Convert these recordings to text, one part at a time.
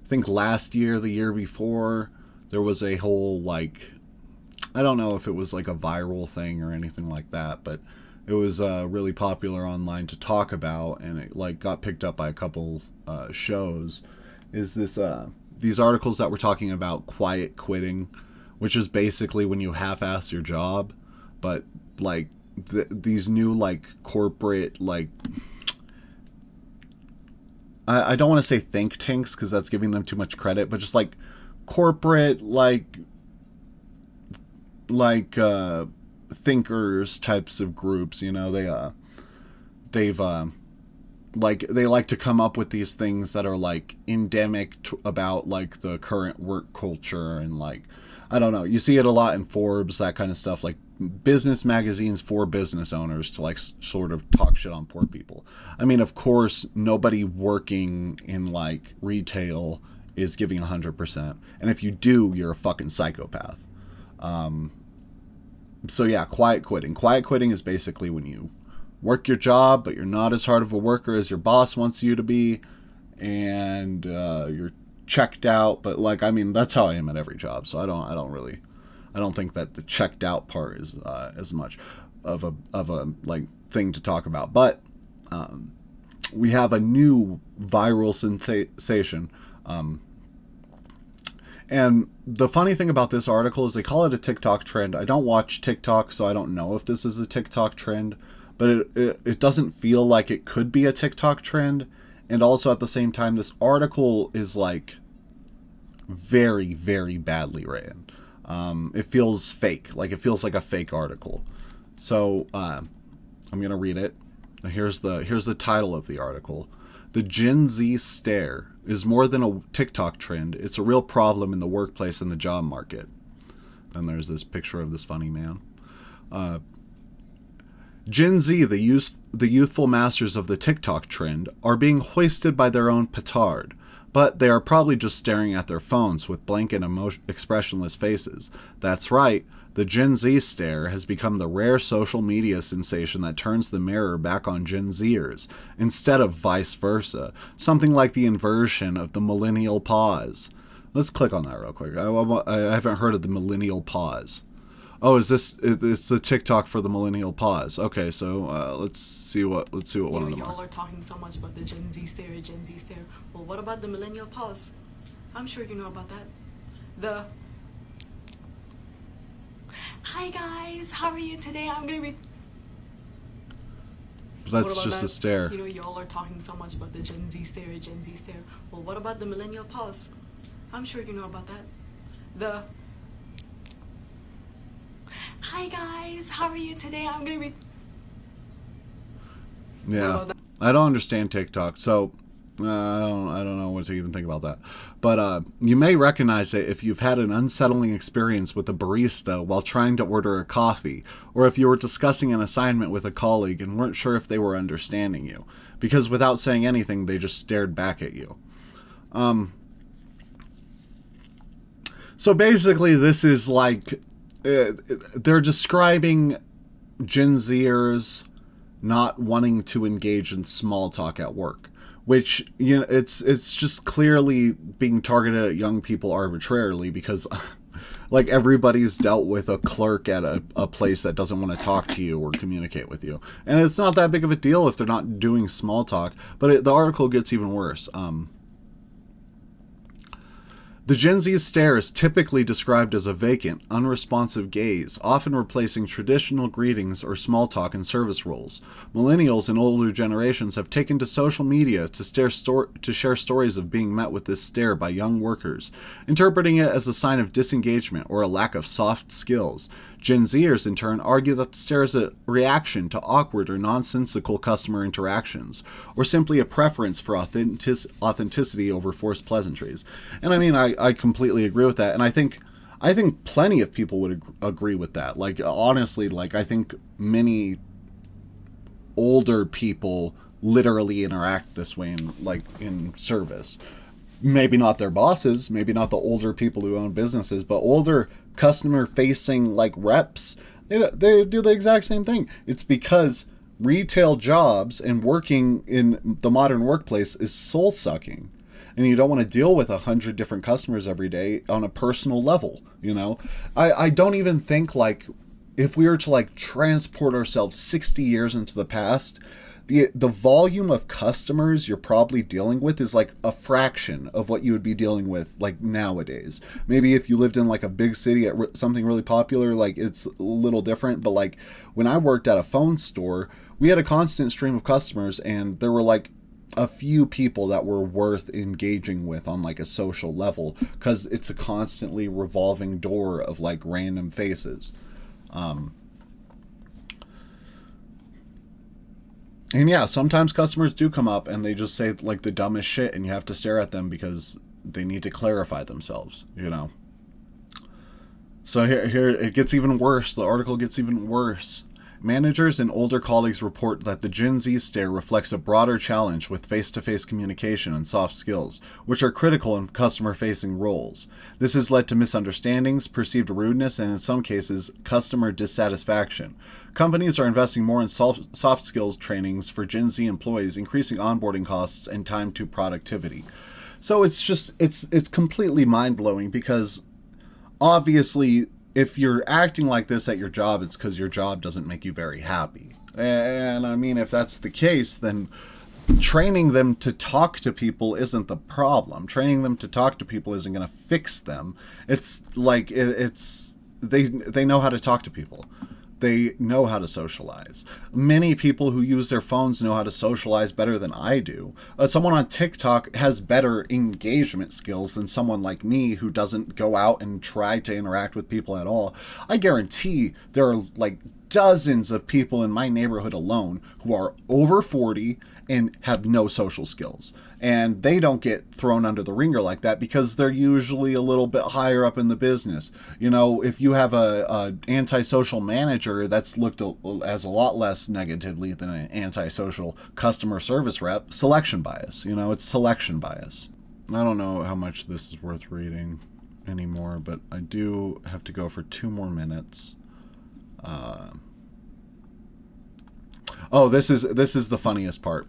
I think last year, the year before, there was a whole like, I don't know if it was like a viral thing or anything like that, but it was really popular online to talk about, and it like got picked up by a couple shows. Is this these articles that were talking about quiet quitting, which is basically when you half-ass your job, but like these new like corporate like I don't want to say think tanks because that's giving them too much credit, but just like corporate like thinkers types of groups, you know, they've like they like to come up with these things that are like endemic about like the current work culture, and like I don't know, you see it a lot in Forbes, that kind of stuff, like business magazines for business owners to like sort of talk shit on poor people. I mean, of course, nobody working in like retail is giving 100%, and if you do, you're a fucking psychopath. So yeah, quiet quitting. Quiet quitting is basically when you work your job, but you're not as hard of a worker as your boss wants you to be, and you're checked out. But like, I mean, that's how I am at every job. So I don't think that the checked out part is as much of a like thing to talk about. But we have a new viral sensation. And the funny thing about this article is they call it a TikTok trend. I don't watch TikTok, so I don't know if this is a TikTok trend, but it doesn't feel like it could be a TikTok trend. And also at the same time, this article is like very, very badly written. It feels fake, like it feels like a fake article. So I'm gonna read it. Here's the title of the article. The Gen Z stare is more than a TikTok trend. It's a real problem in the workplace and the job market. And there's this picture of this funny man. Gen Z, the youthful masters of the TikTok trend, are being hoisted by their own petard. But they are probably just staring at their phones with blank and expressionless faces. That's right. The Gen Z stare has become the rare social media sensation that turns the mirror back on Gen Zers, instead of vice versa, something like the inversion of the millennial pause. Let's click on that real quick. I haven't heard of the millennial pause. Oh, it's the TikTok for the millennial pause. Okay, so let's see what one of them y'all are talking so much about the Gen Z stare, Gen Z stare. Well, what about the millennial pause? I'm sure you know about that. The Hi guys, how are you today? I'm gonna be. That's just a stare. You know, y'all are talking so much about the Gen Z stare, Gen Z stare. Well, what about the millennial pause? I'm sure you know about that. The Hi guys, how are you today? I'm gonna be. Yeah, I don't understand TikTok, so I don't know what to even think about that. But you may recognize it if you've had an unsettling experience with a barista while trying to order a coffee, or if you were discussing an assignment with a colleague and weren't sure if they were understanding you, because without saying anything, they just stared back at you. So basically, this is like they're describing Gen Zers not wanting to engage in small talk at work, which, you know, it's just clearly being targeted at young people arbitrarily, because like everybody's dealt with a clerk at a place that doesn't want to talk to you or communicate with you, and it's not that big of a deal if they're not doing small talk. But the article gets even worse. The Gen Z stare is typically described as a vacant, unresponsive gaze, often replacing traditional greetings or small talk in service roles. Millennials and older generations have taken to social media to share stories of being met with this stare by young workers, interpreting it as a sign of disengagement or a lack of soft skills. Gen Zers, in turn, argue that the stare is a reaction to awkward or nonsensical customer interactions, or simply a preference for authenticity over forced pleasantries. And I mean, I completely agree with that, and I think plenty of people would agree with that. Like, honestly, like, I think many older people literally interact this way in service. Maybe not their bosses, maybe not the older people who own businesses, but older customer facing like reps, they do the exact same thing. It's because retail jobs and working in the modern workplace is soul sucking. and you don't want to deal with 100 different customers every day on a personal level. I don't even think, like, if we were to like transport ourselves 60 years into the past, the volume of customers you're probably dealing with is like a fraction of what you would be dealing with like nowadays. Maybe if you lived in like a big city at something really popular, like it's a little different. But like when I worked at a phone store, we had a constant stream of customers, and there were like a few people that were worth engaging with on like a social level, because it's a constantly revolving door of like random faces. And yeah, sometimes customers do come up and they just say like the dumbest shit, and you have to stare at them because they need to clarify themselves, So here it gets even worse. The article gets even worse. Managers and older colleagues report that the Gen Z stare reflects a broader challenge with face-to-face communication and soft skills, which are critical in customer-facing roles. This has led to misunderstandings, perceived rudeness, and in some cases, customer dissatisfaction. Companies are investing more in soft skills trainings for Gen Z employees, increasing onboarding costs and time to productivity. So it's completely mind-blowing, because obviously, if you're acting like this at your job, it's because your job doesn't make you very happy. And I mean, if that's the case, then training them to talk to people isn't the problem. Training them to talk to people isn't going to fix them. It's like they know how to talk to people. They know how to socialize. Many people who use their phones know how to socialize better than I do. Someone on TikTok has better engagement skills than someone like me who doesn't go out and try to interact with people at all. I guarantee there are like dozens of people in my neighborhood alone who are over 40 and have no social skills. And they don't get thrown under the ringer like that because they're usually a little bit higher up in the business. If you have a antisocial manager, that's looked as a lot less negatively than an antisocial customer service rep. Selection bias. It's selection bias. I don't know how much this is worth reading anymore, but I do have to go for 2 more minutes. This is the funniest part.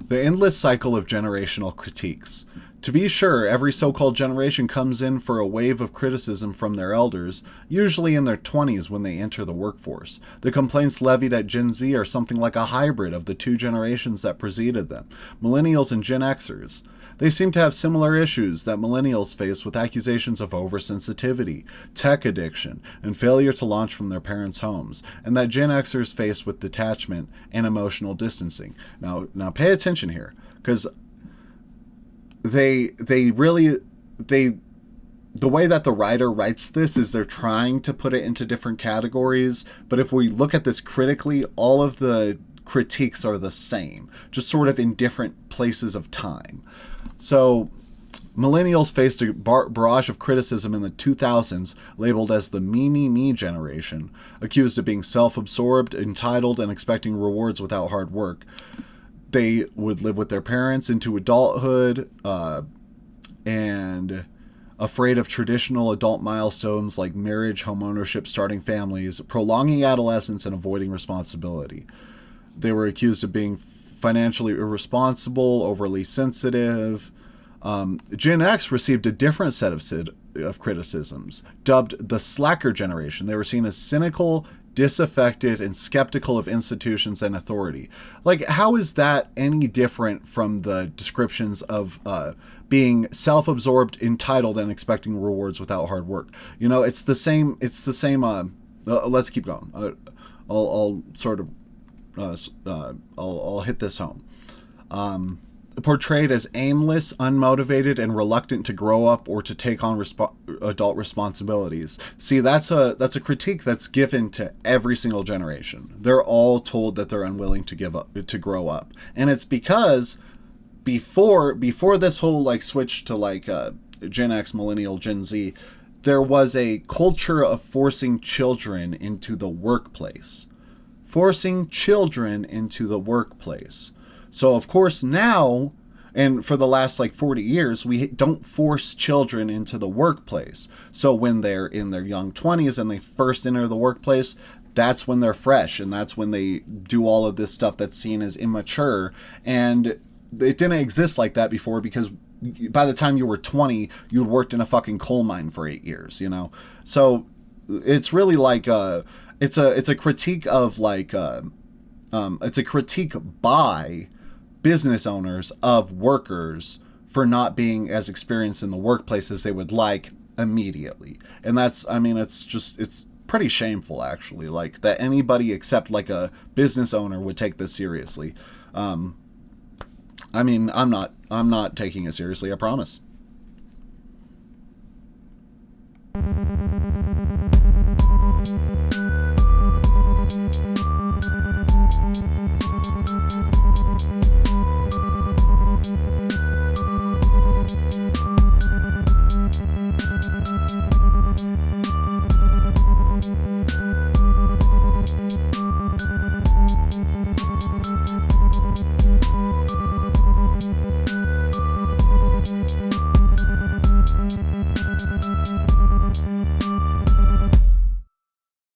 The endless cycle of generational critiques. To be sure, every so-called generation comes in for a wave of criticism from their elders, usually in their 20s when they enter the workforce. The complaints levied at Gen Z are something like a hybrid of the 2 generations that preceded them, Millennials and Gen Xers. They seem to have similar issues that millennials face, with accusations of oversensitivity, tech addiction, and failure to launch from their parents' homes, and that Gen Xers face with detachment and emotional distancing. Now pay attention here, because the way that the writer writes this is they're trying to put it into different categories, but if we look at this critically, all of the critiques are the same, just sort of in different places of time. So, millennials faced a barrage of criticism in the 2000s, labeled as the me generation, accused of being self-absorbed, entitled, and expecting rewards without hard work. They would live with their parents into adulthood, and afraid of traditional adult milestones like marriage, homeownership, starting families, prolonging adolescence, and avoiding responsibility. They were accused of being financially irresponsible, overly sensitive. Gen X received a different set of criticisms, dubbed the slacker generation. They were seen as cynical, disaffected, and skeptical of institutions and authority. Like, how is that any different from the descriptions of being self-absorbed, entitled, and expecting rewards without hard work? It's the same. Let's keep going. I'll sort of I'll hit this home. Portrayed as aimless, unmotivated, and reluctant to grow up or to take on adult responsibilities. See, that's a critique that's given to every single generation. They're all told that they're unwilling to grow up, and it's because before this whole like switch to like Gen X, Millennial, Gen Z, there was a culture of forcing children into the workplace. So, of course, now, and for the last like 40 years, we don't force children into the workplace. So when they're in their young 20s and they first enter the workplace, that's when they're fresh, and that's when they do all of this stuff that's seen as immature. And it didn't exist like that before because by the time you were 20, you'd worked in a fucking coal mine for 8 years, you know? So it's really like, it's a critique of like, it's a critique by business owners of workers for not being as experienced in the workplace as they would like immediately. And that's, I mean, it's pretty shameful actually, like that anybody except like a business owner would take this seriously. I mean, I'm not taking it seriously, I promise.